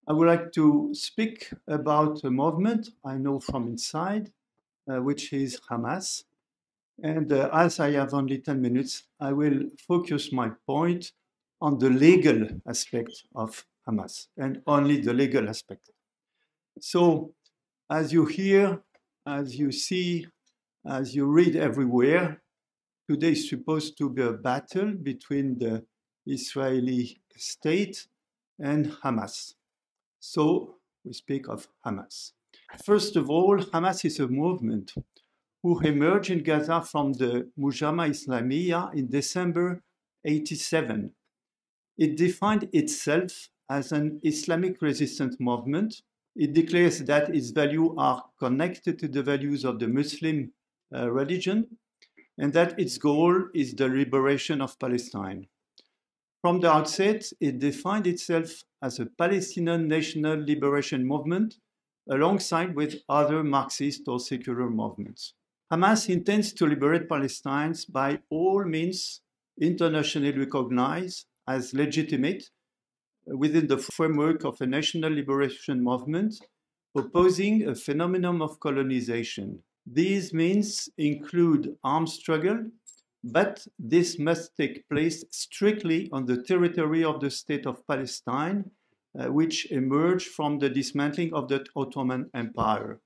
I would like to speak about a movement I know from inside, which is Hamas. And as I have only 10 minutes, I will focus my point on the legal aspect of Hamas and only the legal aspect. So, as you hear, as you see, as you read everywhere, today is supposed to be a battle between the Israeli state and Hamas. So we speak of Hamas. First of all, Hamas is a movement who emerged in Gaza from the Mujama Islamiyah in December 87. It defined itself as an Islamic resistance movement. It declares that its values are connected to the values of the Muslim religion and that its goal is the liberation of Palestine. From the outset, it defined itself as a Palestinian national liberation movement alongside with other Marxist or secular movements. Hamas intends to liberate Palestine by all means internationally recognized as legitimate within the framework of a national liberation movement opposing a phenomenon of colonization. These means include armed struggle, but this must take place strictly on the territory of the state of Palestine, which emerged from the dismantling of the Ottoman Empire.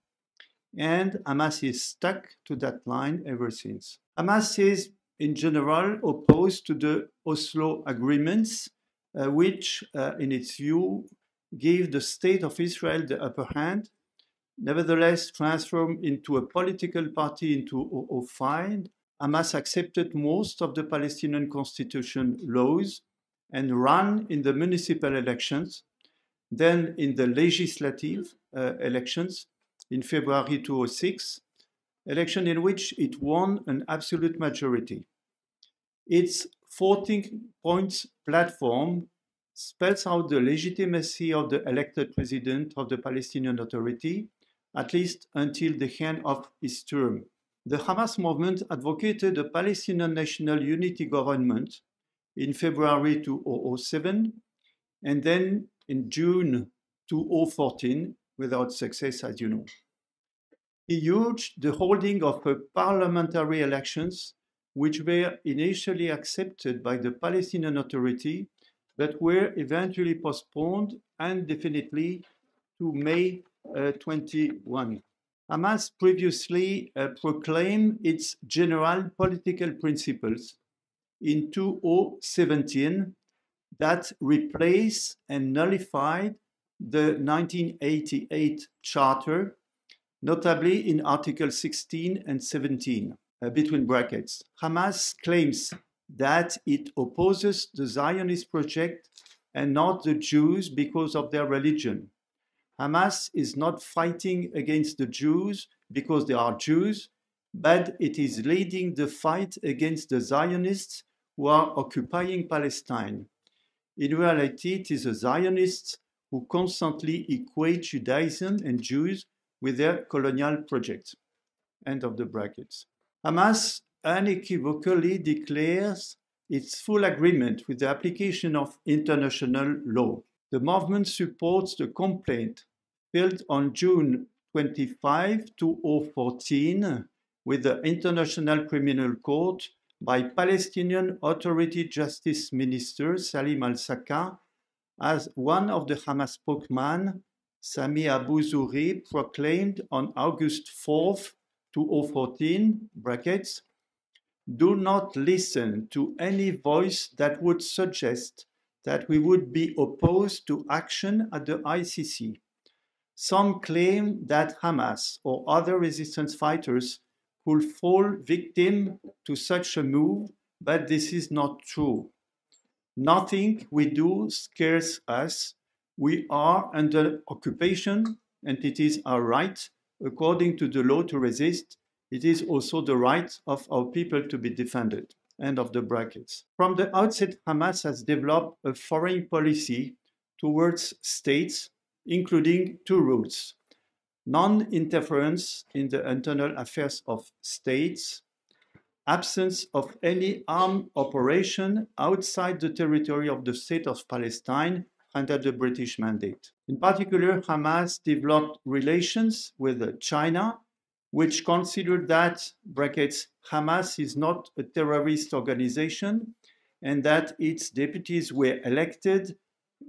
And Hamas is stuck to that line ever since. Hamas is, in general, opposed to the Oslo agreements, which, in its view, gave the state of Israel the upper hand, nevertheless transformed into a political party in 2005. Hamas accepted most of the Palestinian constitution laws and ran in the municipal elections, then in the legislative elections in February 2006, election in which it won an absolute majority. Its 14 points platform spells out the legitimacy of the elected president of the Palestinian Authority, at least until the end of his term. The Hamas movement advocated a Palestinian national unity government in February 2007 and then in June 2014 without success, as you know. He urged the holding of parliamentary elections which were initially accepted by the Palestinian Authority but were eventually postponed indefinitely to May 21. Hamas previously proclaimed its general political principles in 2017 that replaced and nullified the 1988 Charter, notably in Article 16 and 17, between brackets. Hamas claims that it opposes the Zionist project and not the Jews because of their religion. Hamas is not fighting against the Jews because they are Jews, but it is leading the fight against the Zionists who are occupying Palestine. In reality, it is the Zionists who constantly equate Judaism and Jews with their colonial projects. End of the brackets. Hamas unequivocally declares its full agreement with the application of international law. The movement supports the complaint filed on June 25, 2014 with the International Criminal Court by Palestinian Authority Justice Minister Salim al-Saka as one of the Hamas spokesman, Sami Abu Zuhri, proclaimed on August 4, 2014, brackets, do not listen to any voice that would suggest that we would be opposed to action at the ICC. Some claim that Hamas or other resistance fighters could fall victim to such a move, but this is not true. Nothing we do scares us. We are under occupation, and it is our right, according to the law, to resist. It is also the right of our people to be defended. End of the brackets. From the outset, Hamas has developed a foreign policy towards states, including two rules: non-interference in the internal affairs of states, absence of any armed operation outside the territory of the state of Palestine under the British mandate. In particular, Hamas developed relations with China, which considered that, brackets, Hamas is not a terrorist organization and that its deputies were elected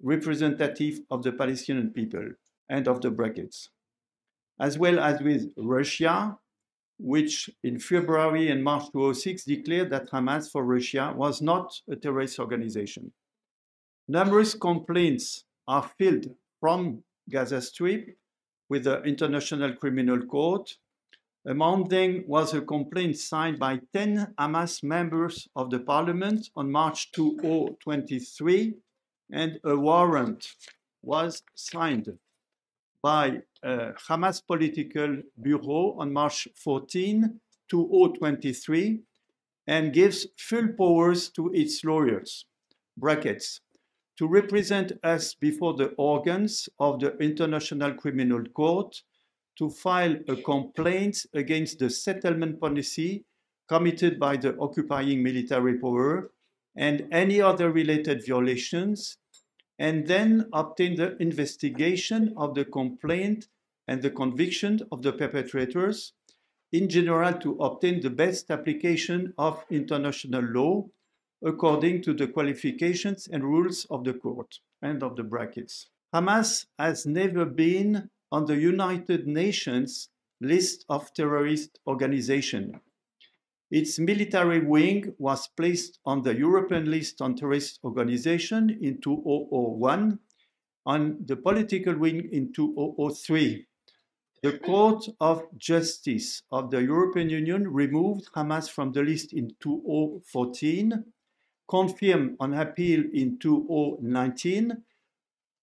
representative of the Palestinian people, end of the brackets. As well as with Russia, which in February and March 2006 declared that Hamas for Russia was not a terrorist organization. Numerous complaints are filed from Gaza Strip with the International Criminal Court. Among them was a complaint signed by 10 Hamas members of the parliament on March 2023, and a warrant was signed by Hamas Political Bureau on March 14, 2023, and gives full powers to its lawyers, brackets, to represent us before the organs of the International Criminal Court, to file a complaint against the settlement policy committed by the occupying military power and any other related violations, and then obtain the investigation of the complaint and the conviction of the perpetrators, in general to obtain the best application of international law according to the qualifications and rules of the court, end of the brackets. Hamas has never been on the United Nations list of terrorist organizations. Its military wing was placed on the European list on terrorist organization in 2001, on the political wing in 2003. The Court of Justice of the European Union removed Hamas from the list in 2014, confirmed on appeal in 2019,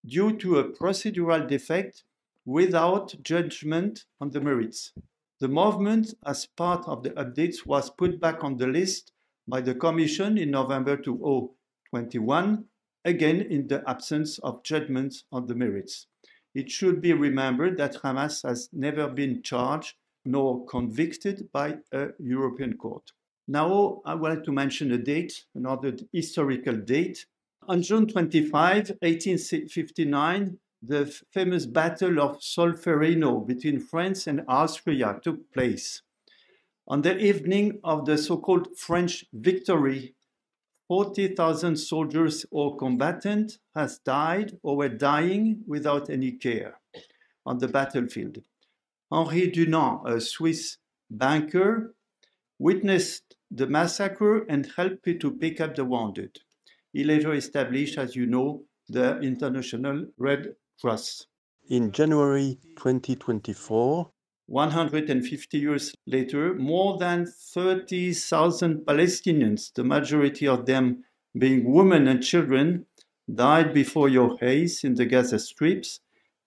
due to a procedural defect without judgment on the merits. The movement, as part of the updates, was put back on the list by the Commission in November 2021, again in the absence of judgments on the merits. It should be remembered that Hamas has never been charged nor convicted by a European court. Now, I would like to mention a date, another historical date. On June 25, 1859, the famous Battle of Solferino between France and Austria took place. On the evening of the so-called French victory, 40,000 soldiers or combatants has died or were dying without any care on the battlefield. Henri Dunant, a Swiss banker, witnessed the massacre and helped to pick up the wounded. He later established, as you know, the International Red Cross. In January 2024, 150 years later, more than 30,000 Palestinians, the majority of them being women and children, died before your eyes in the Gaza Strips.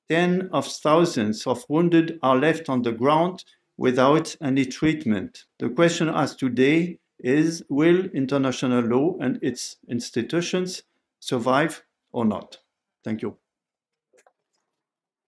Tens of thousands of wounded are left on the ground without any treatment. The question asked today is, will international law and its institutions survive or not? Thank you.